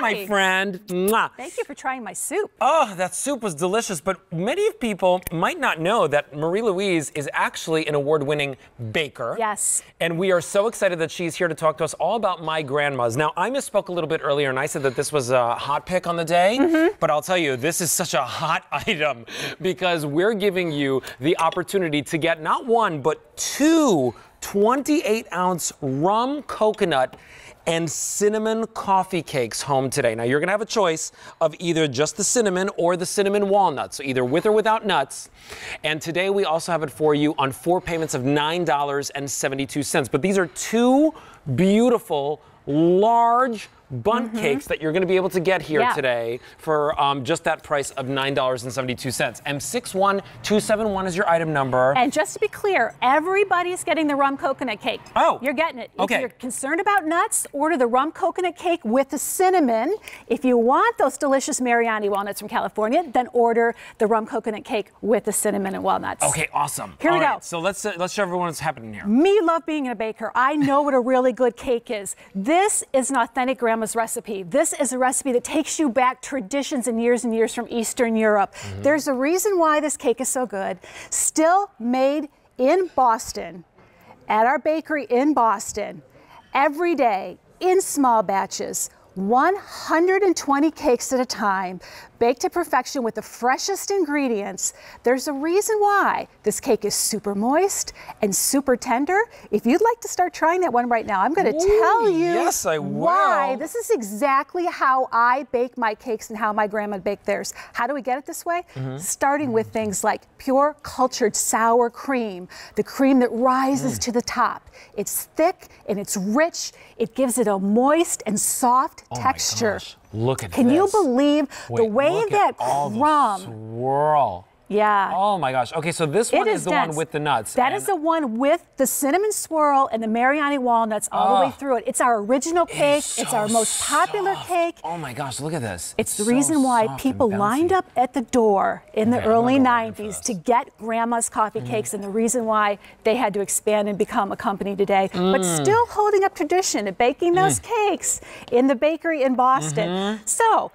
my friend. Mwah. Thank you for trying my soup. Oh, that soup was delicious, but many people might not know that Marie-Louise is actually an award-winning baker. Yes. And we are so excited that she's here to talk to us all about my grandmas. Now, I misspoke a little bit earlier, and I said that this was a hot pick on the day, but I'll tell you, this is such a hot item because we're giving you the opportunity to get not one, but two 28-ounce rum coconut and cinnamon coffee cakes home today. Now, you're gonna have a choice of either just the cinnamon or the cinnamon walnuts, so either with or without nuts. And today we also have it for you on 4 payments of $9.72. But these are two beautiful, large bundt cakes that you're going to be able to get here today for just that price of $9.72. M61271 is your item number. And just to be clear, everybody's getting the rum coconut cake. Oh. You're getting it. Okay. If you're concerned about nuts, order the rum coconut cake with the cinnamon. If you want those delicious Mariani walnuts from California, then order the rum coconut cake with the cinnamon and walnuts. Okay, awesome. Here we go. So let's show everyone what's happening here. Me love being a baker. I know what a really good cake is. This is an authentic grandma's recipe. This is a recipe that takes you back traditions and years from Eastern Europe. There's a reason why this cake is so good. Still made in Boston, at our bakery in Boston, every day in small batches, 120 cakes at a time, baked to perfection with the freshest ingredients. There's a reason why this cake is super moist and super tender. If you'd like to start trying that one right now, I'm going to tell you why. This is exactly how I bake my cakes and how my grandma baked theirs. How do we get it this way? Starting with things like pure cultured sour cream, the cream that rises to the top. It's thick and it's rich. It gives it a moist and soft texture. My gosh. Look at this. Can you believe the way that crumb? Swirl. Yeah. Oh my gosh. Okay, so this one is the one with the nuts. That is the one with the cinnamon swirl and the Mariani walnuts all the way through it. It's our original cake. It's our most popular cake. Oh my gosh, look at this. It's the reason why people lined up at the door in the early 90s to get grandma's coffee cakes, and the reason why they had to expand and become a company today. But still holding up tradition of baking those cakes in the bakery in Boston. So,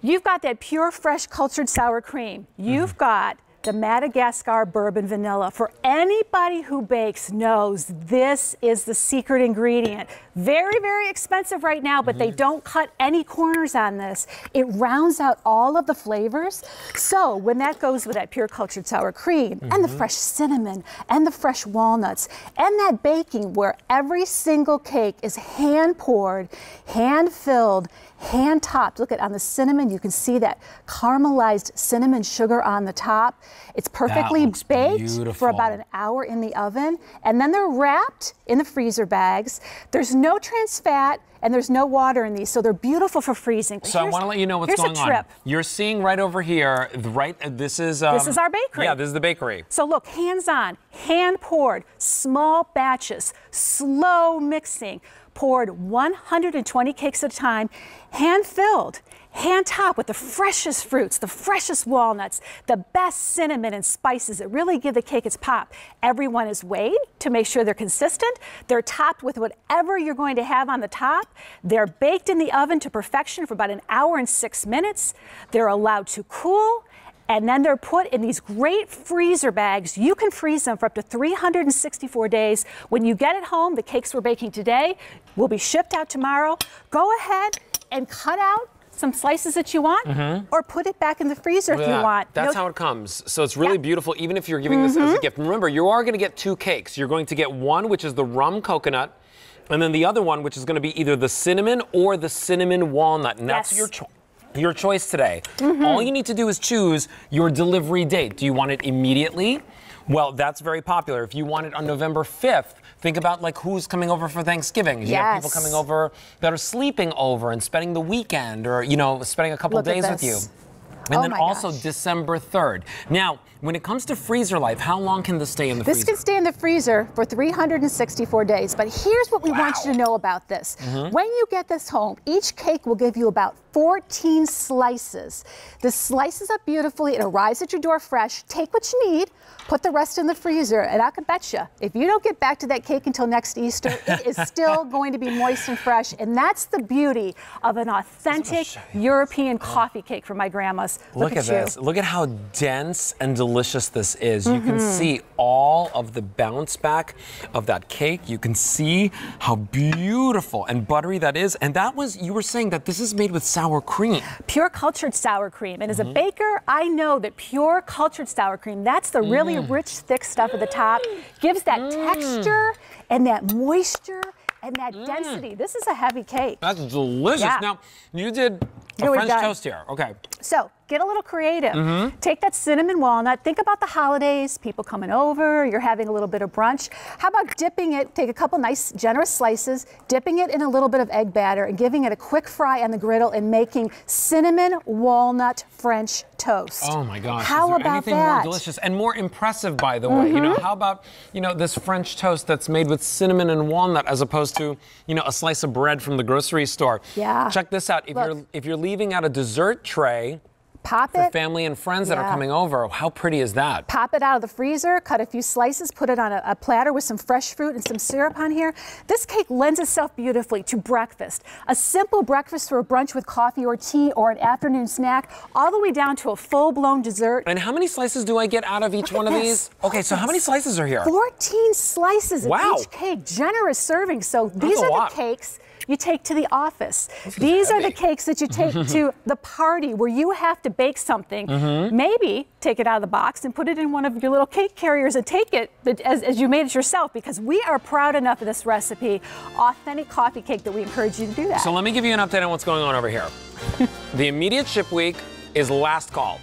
you've got that pure, fresh, cultured sour cream. You've got the Madagascar bourbon vanilla. For anybody who bakes knows this is the secret ingredient. Very, very expensive right now, but they don't cut any corners on this. It rounds out all of the flavors. So when that goes with that pure cultured sour cream and the fresh cinnamon and the fresh walnuts and that baking where every single cake is hand poured, hand filled, hand topped. Look at on the cinnamon, you can see that caramelized cinnamon sugar on the top. It's perfectly baked for about an hour in the oven, and then they're wrapped in the freezer bags. There's no trans fat and there's no water in these, so they're beautiful for freezing. So I want to let you know what's going on. You're seeing right over here, this is our bakery. Yeah, this is the bakery. So look, hands-on, hand-poured, small batches, slow mixing, poured 120 cakes at a time, hand-filled, hand-topped with the freshest fruits, the freshest walnuts, the best cinnamon and spices that really give the cake its pop. Everyone is weighed to make sure they're consistent. They're topped with whatever you're going to have on the top. They're baked in the oven to perfection for about an hour and 6 minutes. They're allowed to cool. And then they're put in these great freezer bags. You can freeze them for up to 364 days. When you get it home, the cakes we're baking today will be shipped out tomorrow. Go ahead and cut out some slices that you want, or put it back in the freezer if you want. That's how it comes. So it's really beautiful, even if you're giving this as a gift. Remember, you are going to get 2 cakes. You're going to get one, which is the rum coconut, and then the other one, which is going to be either the cinnamon or the cinnamon walnut. And that's your choice today. All you need to do is choose your delivery date. Do you want it immediately? Well, that's very popular. If you want it on November 5th, think about like who's coming over for Thanksgiving. You have people coming over that are sleeping over and spending the weekend, or spending a couple days with you. And then also December 3rd. Now, when it comes to freezer life, how long can this stay in the freezer? This can stay in the freezer for 364 days. But here's what we want you to know about this. When you get this home, each cake will give you about 14 slices. This slices up beautifully. It arrives at your door fresh. Take what you need, put the rest in the freezer, and I can bet you, if you don't get back to that cake until next Easter, it is still going to be moist and fresh. And that's the beauty of an authentic European coffee cake from my grandma's. Look at this. Look at how dense and delicious this is. You can see all of the bounce back of that cake. You can see how beautiful and buttery that is. And that was, you were saying that this is made with sour cream. Pure cultured sour cream. And as a baker, I know that pure cultured sour cream, that's the really rich, thick stuff at the top, gives that texture and that moisture and that density. This is a heavy cake. That's delicious. Yeah. Now, you did a French toast here. Okay. So get a little creative. Take that cinnamon walnut. Think about the holidays, people coming over, you're having a little bit of brunch. How about dipping it, take a couple nice generous slices, dipping it in a little bit of egg batter and giving it a quick fry on the griddle and making cinnamon walnut French toast. Oh my gosh. How Is there about anything that? more delicious and more impressive, by the way? You know, how about, you know, this French toast that's made with cinnamon and walnut as opposed to, you know, a slice of bread from the grocery store? Yeah. Check this out. If you're leaving out a dessert tray, Pop for it. family and friends that are coming over, how pretty is that? Pop it out of the freezer, cut a few slices, put it on a platter with some fresh fruit and some syrup on here. This cake lends itself beautifully to breakfast. A simple breakfast for a brunch with coffee or tea or an afternoon snack, all the way down to a full-blown dessert. And how many slices do I get out of each one of these? Okay, so how many slices are here? 14 slices of Wow. each cake, generous serving. So these are the cakes you take to the office. These are the cakes that you take to the party where you have to bake something. Maybe take it out of the box and put it in one of your little cake carriers and take it as you made it yourself, because we are proud enough of this recipe, authentic coffee cake, that we encourage you to do that. So let me give you an update on what's going on over here. The immediate ship week is last call.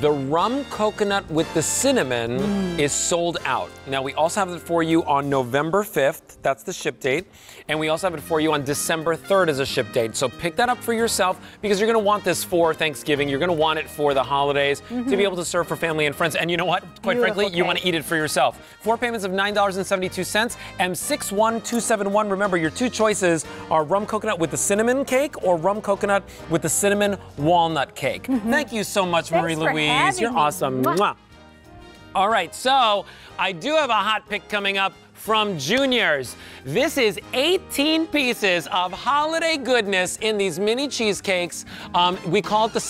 The rum coconut with the cinnamon is sold out. Now, we also have it for you on November 5th. That's the ship date. And we also have it for you on December 3rd as a ship date. So pick that up for yourself, because you're going to want this for Thanksgiving. You're going to want it for the holidays to be able to serve for family and friends. And you know what? Quite frankly, you want to eat it for yourself. 4 payments of $9.72, M61271. Remember, your two choices are rum coconut with the cinnamon cake or rum coconut with the cinnamon walnut cake. Thank you so much, Marie-Louise. You're awesome. Mwah. All right, so I do have a hot pick coming up from Juniors. This is 18 pieces of holiday goodness in these mini cheesecakes. We call it the